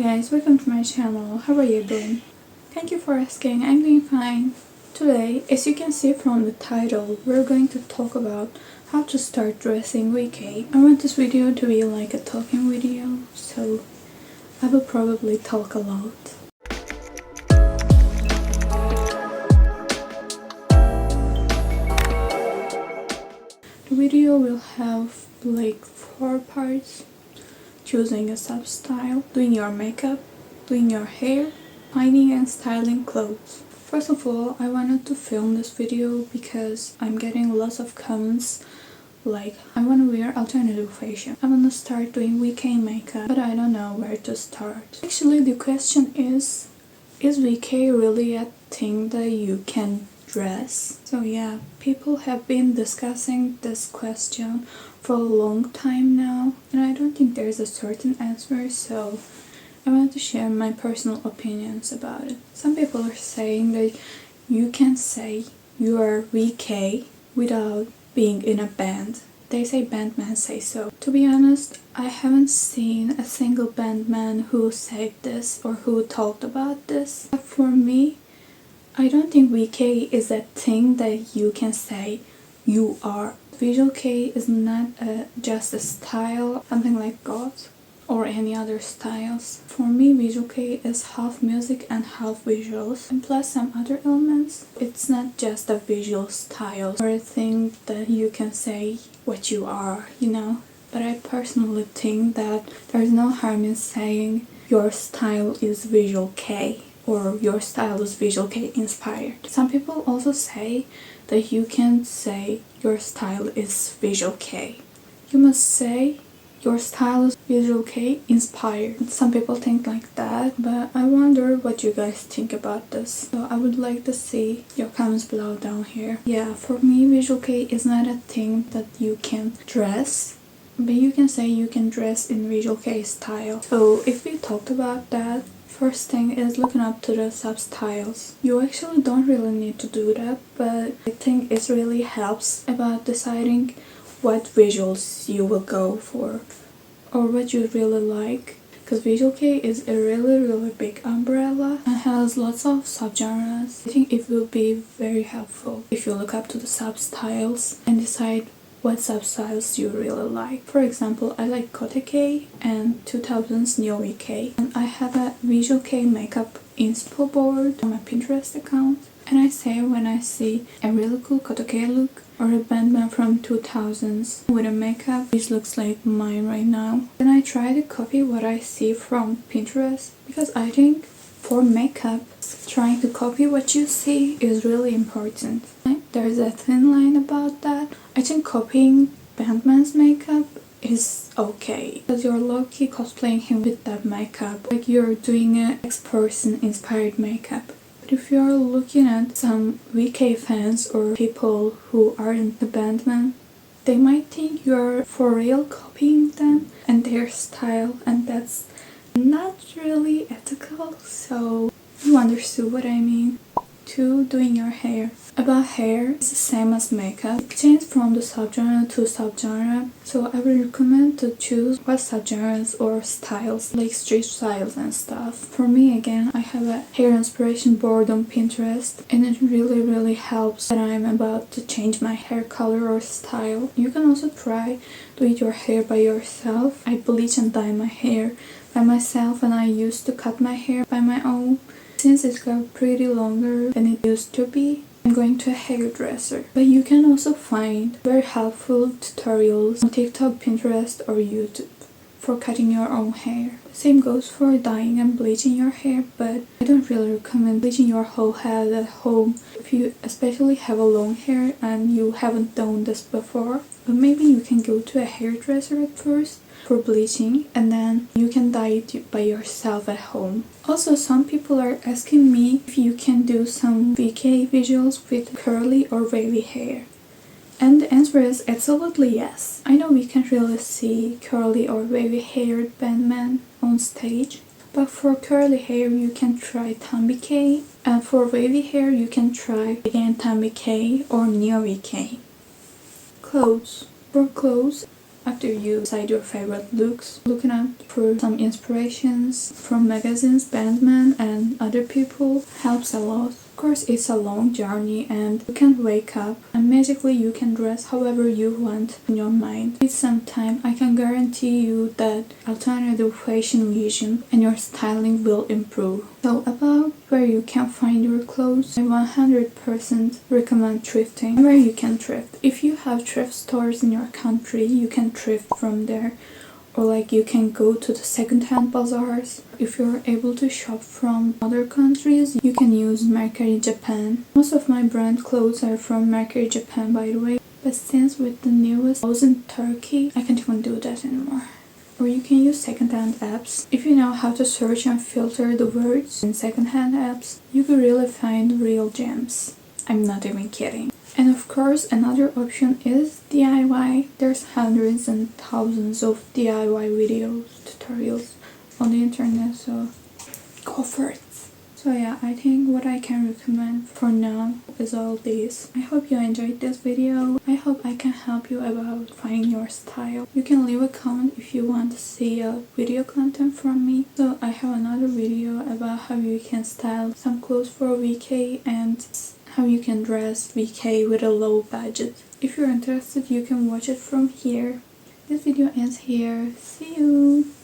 guys, welcome to my channel. How are you doing? Thank you for asking. I'm doing fine. Today, as you can see from the title, we're going to talk about how to start dressing vkei. I want this video to be like a talking video, so I will probably talk a lot. The video will have like 4 parts: choosing a substyle, doing your makeup, doing your hair, finding and styling clothes. First of all, I wanted to film this video because I'm getting lots of comments like, I want to wear alternative fashion, I want to start doing vkei makeup, but I don't know where to start. Actually, the question is vkei really a thing that you can dress? So yeah, people have been discussing this question for a long time now, and I don't think there's a certain answer, so I wanted to share my personal opinions about it. Some people are saying that you can say you are vkei without being in a band. They say bandman say so. To be honest, I haven't seen a single bandman who said this or who talked about this. But for me, I don't think vkei is a thing that you can say you are. Visual kei is not just a style, something like God or any other styles. For me, visual kei is half music and half visuals, and plus some other elements. It's not just a visual style or a thing that you can say what you are, you know. But I personally think that there's no harm in saying your style is visual kei, or your style is visual kei inspired. Some people also say that you can say your style is visual kei. You must say your style is visual kei inspired. Some people think like that, but I wonder what you guys think about this. So I would like to see your comments below down here. Yeah, for me, visual kei is not a thing that you can dress, but you can say you can dress in visual kei style. So if we talked about that, first thing is looking up to the substyles. You actually don't really need to do that, but I think it really helps about deciding what visuals you will go for or what you really like, because visual kei is a really big umbrella and has lots of subgenres. I think it will be very helpful if you look up to the substyles and decide what substyles you really like. For example, I like vkei and 2000s neo vkei, and I have a visual kei makeup inspo board on my Pinterest account, and I say when I see a really cool vkei look or a bandman from 2000s with a makeup which looks like mine right now, then I try to copy what I see from Pinterest, because I think for makeup, trying to copy what you see is really important. There's a thin line about that. I think copying bandman's makeup is okay, because you're low-key cosplaying him with that makeup, like you're doing a X-person inspired makeup. But if you're looking at some vkei fans or people who are into bandman, they might think you're for real copying them and their style, and that's not really ethical, so you understood what I mean. 2. Doing your hair. About hair, it's the same as makeup. It changes from the subgenre to subgenre, so I would recommend to choose what subgenres or styles, like street styles and stuff. For me, again, I have a hair inspiration board on Pinterest, and it really helps when I'm about to change my hair color or style. You can also try to do your hair by yourself. I bleach and dye my hair by myself, and I used to cut my hair by my own. Since it's got pretty longer than it used to be, I'm going to a hairdresser. But you can also find very helpful tutorials on TikTok, Pinterest, or YouTube for cutting your own hair. Same goes for dyeing and bleaching your hair, but I don't really recommend bleaching your whole head at home if you especially have a long hair and you haven't done this before. But maybe you can go to a hairdresser at first for bleaching, and then you can dye it by yourself at home. Also, some people are asking me if you can do some vkei visuals with curly or wavy hair. And the answer is absolutely yes. I know we can't really see curly or wavy haired bandman on stage, but for curly hair you can try vkei, and for wavy hair you can try again vkei or neo vkei. Clothes. For clothes, After you decide your favorite looks, looking up for some inspirations from magazines, bandmen, and other people helps a lot. Of course, it's a long journey and you can't wake up and magically you can dress however you want in your mind. With some time, I can guarantee you that alternative fashion vision and your styling will improve. So about where you can find your clothes, I 100% recommend thrifting. Where you can thrift. If you have thrift stores in your country, you can thrift from there. Or like you can go to the second-hand bazaars. If you're able to shop from other countries, you can use Mercari Japan. Most of my brand clothes are from Mercari Japan, by the way. But since with the newest laws in Turkey, I can't even do that anymore. Or you can use second-hand apps. If you know how to search and filter the words in second-hand apps, you could really find real gems. I'm not even kidding. And of course, another option is DIY. There's hundreds and thousands of DIY videos, tutorials on the internet, so go for it. So yeah, I think what I can recommend for now is all this. I hope you enjoyed this video. I hope I can help you about finding your style. You can leave a comment if you want to see a video content from me. So I have another video about how you can style some clothes for VK and how you can dress VK with a low budget. If you're interested, you can watch it from here. This video ends here. See you!